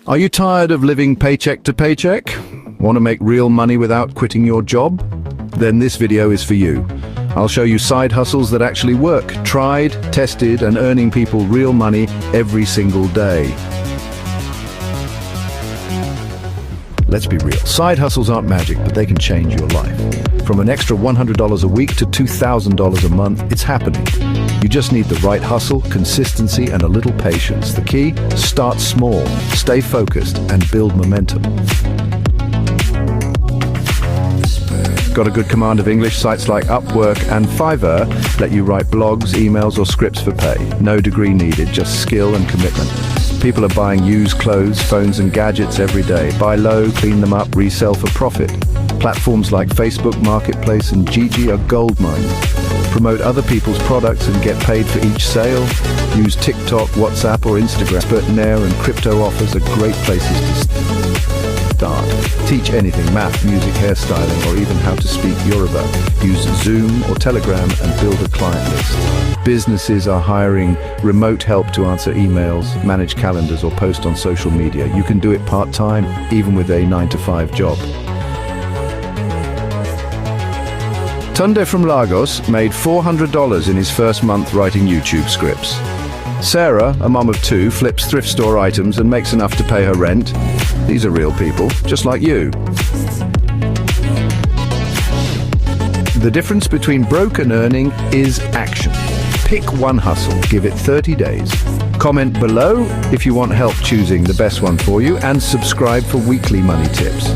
Are you tired of living paycheck to paycheck? Want to make real money without quitting your job? Then this video is for you. I'll show you side hustles that actually work, tried, tested, and earning people real money every single day. Let's be real. Side hustles aren't magic, but they can change your life. From an extra $100 a week to $2,000 a month, it's happening. You just need the right hustle, consistency, and a little patience. The key? Start small, stay focused, and build momentum. Got a good command of English? Sites like Upwork and Fiverr let you write blogs, emails, or scripts for pay. No degree needed, just skill and commitment. People are buying used clothes, phones, and gadgets every day. Buy low, clean them up, resell for profit. Platforms like Facebook Marketplace and Gigi are gold mines. Promote other people's products and get paid for each sale. Use TikTok, WhatsApp, or Instagram. Expert Nair and crypto offers are great places to start. Teach anything: math, music, hairstyling, or even how to speak Yoruba. Use Zoom or Telegram and build a client list. Businesses are hiring remote help to answer emails, manage calendars, or post on social media. You can do it part-time, even with a 9-to-5 job. Tunde from Lagos made $400 in his first month writing YouTube scripts. Sarah, a mom of two, flips thrift store items and makes enough to pay her rent. These are real people, just like you. The difference between broke and earning is action. Pick one hustle, give it 30 days. Comment below if you want help choosing the best one for you, and subscribe for weekly money tips.